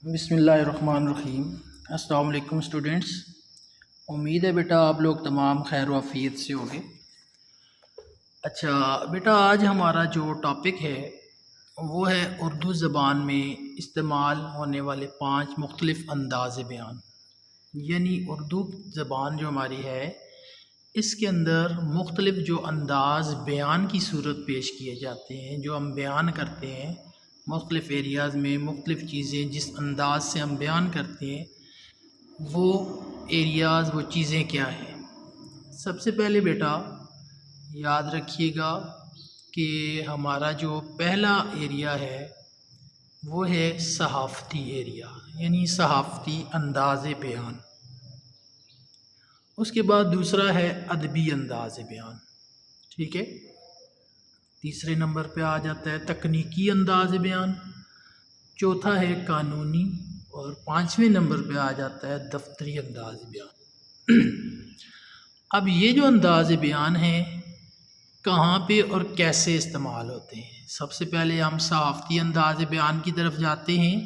بسم اللہ الرحمن الرحیم۔ السلام علیکم اسٹوڈنٹس، امید ہے بیٹا آپ لوگ تمام خیر و عافیت سے ہوگے۔ اچھا بیٹا، آج ہمارا جو ٹاپک ہے وہ ہے اردو زبان میں استعمال ہونے والے 5 مختلف انداز بیان۔ یعنی اردو زبان جو ہماری ہے اس کے اندر مختلف جو انداز بیان کی صورت پیش کیے جاتے ہیں، جو ہم بیان کرتے ہیں مختلف ایریاز میں، مختلف چیزیں جس انداز سے ہم بیان کرتے ہیں وہ ایریاز، وہ چیزیں کیا ہیں۔ سب سے پہلے بیٹا یاد رکھیے گا کہ ہمارا جو پہلا ایریا ہے وہ ہے صحافتی ایریا، یعنی صحافتی انداز بیان۔ اس کے بعد دوسرا ہے ادبی انداز بیان، ٹھیک ہے۔ تیسرے نمبر پہ آ جاتا ہے تکنیکی انداز بیان، چوتھا ہے قانونی، اور 5ویں نمبر پہ آ جاتا ہے دفتری انداز بیان۔ اب یہ جو انداز بیان ہیں کہاں پہ اور کیسے استعمال ہوتے ہیں، سب سے پہلے ہم صحافتی انداز بیان کی طرف جاتے ہیں۔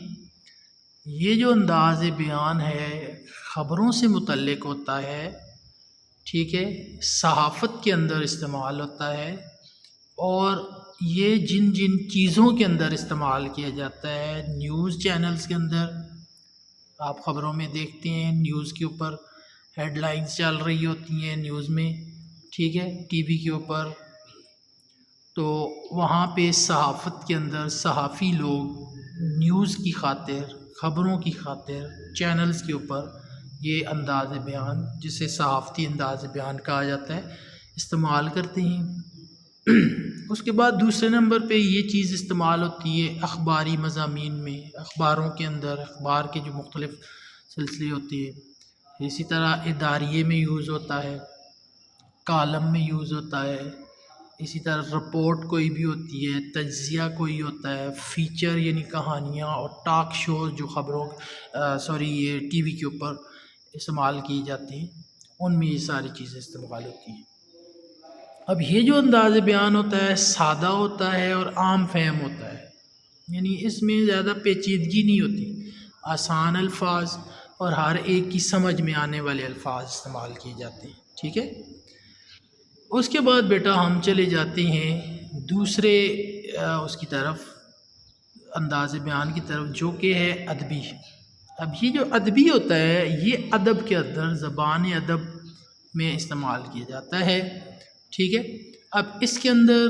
یہ جو انداز بیان ہے خبروں سے متعلق ہوتا ہے، ٹھیک ہے، صحافت کے اندر استعمال ہوتا ہے، اور یہ جن جن چیزوں کے اندر استعمال کیا جاتا ہے، نیوز چینلز کے اندر آپ خبروں میں دیکھتے ہیں، نیوز کے اوپر ہیڈ لائنز چل رہی ہوتی ہیں نیوز میں، ٹھیک ہے، ٹی وی کے اوپر، تو وہاں پہ صحافت کے اندر صحافی لوگ نیوز کی خاطر، خبروں کی خاطر چینلز کے اوپر یہ انداز بیان، جسے صحافتی انداز بیان کہا جاتا ہے، استعمال کرتے ہیں۔ اس کے بعد دوسرے نمبر پہ یہ چیز استعمال ہوتی ہے اخباری مضامین میں، اخباروں کے اندر، اخبار کے جو مختلف سلسلے ہوتے ہیں، اسی طرح اداریے میں یوز ہوتا ہے، کالم میں یوز ہوتا ہے، اسی طرح رپورٹ کوئی بھی ہوتی ہے، تجزیہ کوئی ہوتا ہے، فیچر یعنی کہانیاں، اور ٹاک شوز جو خبروں یہ ٹی وی کے اوپر استعمال کی جاتی ہیں، ان میں یہ ساری چیزیں استعمال ہوتی ہیں۔ اب یہ جو انداز بیان ہوتا ہے سادہ ہوتا ہے اور عام فہم ہوتا ہے، یعنی اس میں زیادہ پیچیدگی نہیں ہوتی، آسان الفاظ اور ہر ایک کی سمجھ میں آنے والے الفاظ استعمال کیے جاتے ہیں، ٹھیک ہے۔ اس کے بعد بیٹا ہم چلے جاتے ہیں دوسرے اس کی طرف، انداز بیان کی طرف، جو کہ ہے ادبی۔ اب یہ جو ادبی ہوتا ہے یہ ادب کے اندر، زبان ادب میں استعمال کیا جاتا ہے، ٹھیک ہے۔ اب اس کے اندر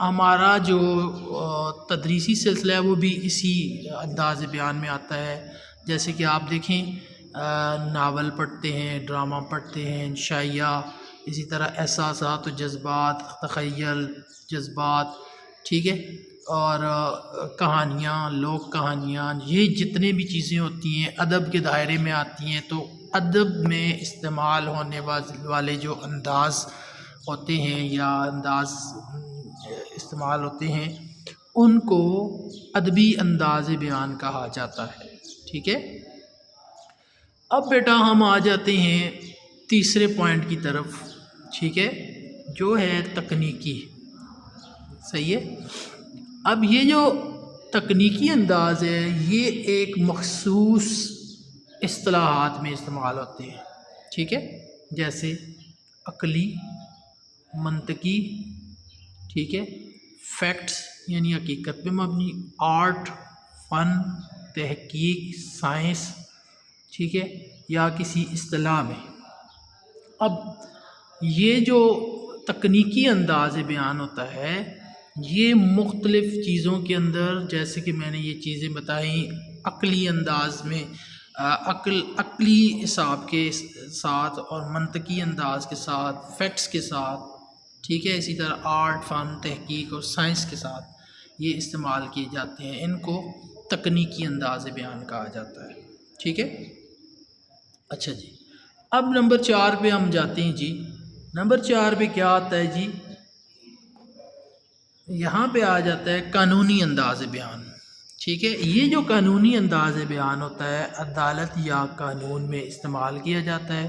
ہمارا جو تدریسی سلسلہ ہے وہ بھی اسی انداز بیان میں آتا ہے، جیسے کہ آپ دیکھیں ناول پڑھتے ہیں، ڈرامہ پڑھتے ہیں، شائعہ، اسی طرح احساسات و جذبات، تخیل، جذبات، ٹھیک ہے، اور کہانیاں، لوک کہانیاں، یہ جتنے بھی چیزیں ہوتی ہیں ادب کے دائرے میں آتی ہیں۔ تو ادب میں استعمال ہونے والے جو انداز ہوتے ہیں یا انداز استعمال ہوتے ہیں ان کو ادبی انداز بیان کہا جاتا ہے، ٹھیک ہے۔ اب بیٹا ہم آ جاتے ہیں تیسرے پوائنٹ کی طرف، ٹھیک ہے، جو ہے تکنیکی، صحیح ہے۔ اب یہ جو تکنیکی انداز ہے یہ ایک مخصوص اصطلاحات میں استعمال ہوتے ہیں، ٹھیک ہے، جیسے عقلی، منطقی، ٹھیک ہے، فیکٹس یعنی حقیقت پہ مبنی، آرٹ، فن، تحقیق، سائنس، ٹھیک ہے، یا کسی اصطلاح میں۔ اب یہ جو تکنیکی انداز بیان ہوتا ہے یہ مختلف چیزوں کے اندر، جیسے کہ میں نے یہ چیزیں بتائیں، عقلی انداز میں، عقلی حساب کے ساتھ اور منطقی انداز کے ساتھ، فیکٹس کے ساتھ، ٹھیک ہے، اسی طرح آرٹ، فن، تحقیق اور سائنس کے ساتھ یہ استعمال کیے جاتے ہیں، ان کو تکنیکی انداز بیان کہا جاتا ہے، ٹھیک ہے۔ اچھا جی، اب نمبر 4 پہ ہم جاتے ہیں جی۔ نمبر 4 پہ کیا آتا ہے جی؟ یہاں پہ آ جاتا ہے قانونی انداز بیان، ٹھیک ہے۔ یہ جو قانونی انداز بیان ہوتا ہے عدالت یا قانون میں استعمال کیا جاتا ہے،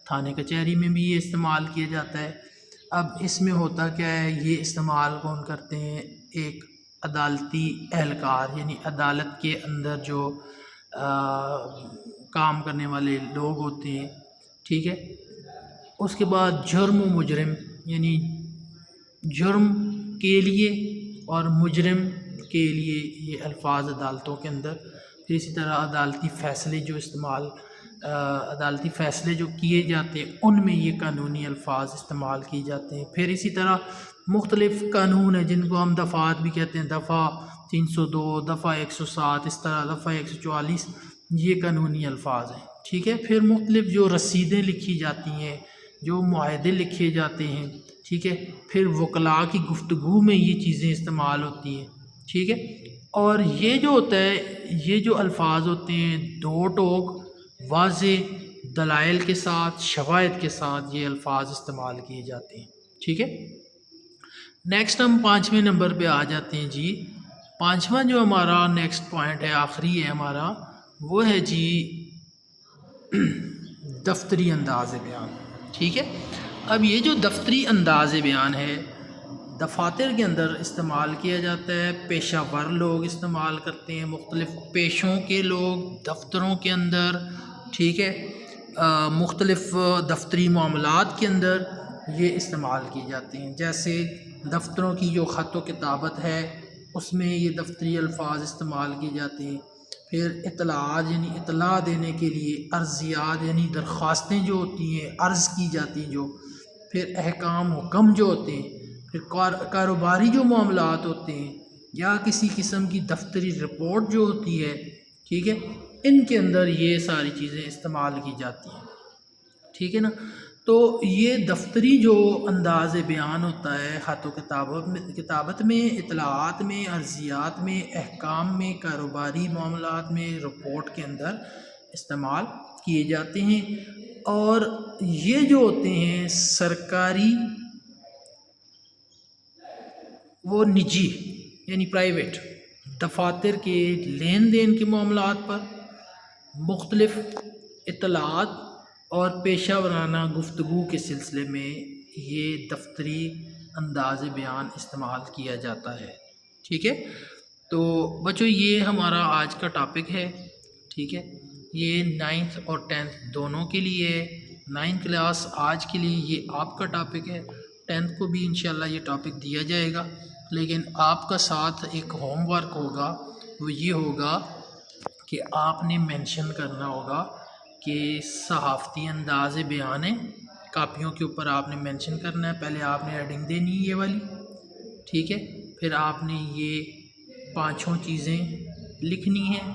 تھانے کچہری میں بھی یہ استعمال کیا جاتا ہے۔ اب اس میں ہوتا کیا ہے، یہ استعمال کون کرتے ہیں؟ ایک عدالتی اہلکار، یعنی عدالت کے اندر جو کام کرنے والے لوگ ہوتے ہیں، ٹھیک ہے۔ اس کے بعد جرم و مجرم، یعنی جرم کے لیے اور مجرم کے لیے یہ الفاظ عدالتوں کے اندر، پھر اسی طرح عدالتی فیصلے جو کیے جاتے ہیں ان میں یہ قانونی الفاظ استعمال کیے جاتے ہیں۔ پھر اسی طرح مختلف قانون ہیں جن کو ہم دفعات بھی کہتے ہیں، دفعہ 302، دفعہ 107، اس طرح دفعہ 144، یہ قانونی الفاظ ہیں، ٹھیک ہے۔ پھر مختلف جو رسیدیں لکھی جاتی ہیں، جو معاہدے لکھے جاتے ہیں، ٹھیک ہے، پھر وکلاء کی گفتگو میں یہ چیزیں استعمال ہوتی ہیں، ٹھیک ہے۔ اور یہ جو ہوتا ہے، یہ جو الفاظ ہوتے ہیں دو ٹوک واضح دلائل کے ساتھ، شواہد کے ساتھ یہ الفاظ استعمال کیے جاتے ہیں، ٹھیک ہے۔ نیکسٹ ہم 5ویں نمبر پہ آ جاتے ہیں جی۔ 5واں جو ہمارا نیکسٹ پوائنٹ ہے، آخری ہے ہمارا، وہ ہے جی دفتری انداز بیان، ٹھیک ہے۔ اب یہ جو دفتری انداز بیان ہے دفاتر کے اندر استعمال کیا جاتا ہے، پیشہ ور لوگ استعمال کرتے ہیں، مختلف پیشوں کے لوگ دفتروں کے اندر، ٹھیک ہے، مختلف دفتری معاملات کے اندر یہ استعمال کیے جاتے ہیں۔ جیسے دفتروں کی جو خط و کتابت ہے اس میں یہ دفتری الفاظ استعمال کیے جاتے ہیں۔ پھر اطلاعات یعنی اطلاع دینے کے لیے، عرضیات یعنی درخواستیں جو ہوتی ہیں عرض کی جاتی ہیں جو، پھر احکام حکم جو ہوتے ہیں، پھر کاروباری جو معاملات ہوتے ہیں یا کسی قسم کی دفتری رپورٹ جو ہوتی ہے، ٹھیک ہے، ان کے اندر یہ ساری چیزیں استعمال کی جاتی ہیں، ٹھیک ہے نا۔ تو یہ دفتری جو انداز بیان ہوتا ہے خط و کتابت میں، اطلاعات میں، عرضیات میں، احکام میں، کاروباری معاملات میں، رپورٹ کے اندر استعمال کیے جاتے ہیں۔ اور یہ جو ہوتے ہیں سرکاری وہ نجی یعنی پرائیویٹ دفاتر کے لین دین کے معاملات پر مختلف اطلاعات اور پیشہ ورانہ گفتگو کے سلسلے میں یہ دفتری انداز بیان استعمال کیا جاتا ہے، ٹھیک ہے۔ تو بچوں یہ ہمارا آج کا ٹاپک ہے، ٹھیک ہے۔ یہ 9th اور 10th دونوں کے لیے ہے۔ 9th کلاس آج کے لیے یہ آپ کا ٹاپک ہے، 10th کو بھی انشاءاللہ یہ ٹاپک دیا جائے گا، لیکن آپ کا ساتھ ایک ہوم ورک ہوگا، وہ یہ ہوگا کہ آپ نے مینشن کرنا ہوگا کہ صحافتی انداز بیان ہے، کاپیوں کے اوپر آپ نے مینشن کرنا ہے۔ پہلے آپ نے ہیڈنگ دینی ہے یہ والی، ٹھیک ہے، پھر آپ نے یہ 5 چیزیں لکھنی ہیں۔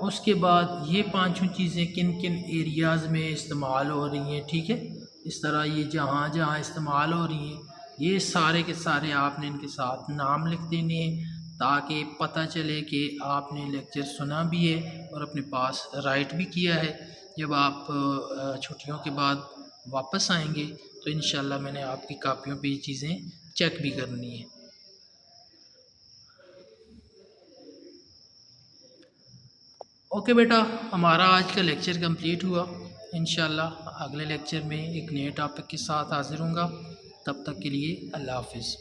اس کے بعد یہ 5 چیزیں کن کن ایریاز میں استعمال ہو رہی ہیں، ٹھیک ہے، اس طرح یہ جہاں جہاں استعمال ہو رہی ہیں یہ سارے کے سارے آپ نے ان کے ساتھ نام لکھ دینے ہیں، تاکہ پتہ چلے کہ آپ نے لیکچر سنا بھی ہے اور اپنے پاس رائٹ بھی کیا ہے۔ جب آپ چھٹیوں کے بعد واپس آئیں گے تو انشاءاللہ میں نے آپ کی کاپیوں پہ یہ چیزیں چیک بھی کرنی ہیں۔ اوکے بیٹا، ہمارا آج کا لیکچر کمپلیٹ ہوا۔ انشاءاللہ اگلے لیکچر میں ایک نئے ٹاپک کے ساتھ حاضر ہوں گا، تب تک کے لیے اللہ حافظ۔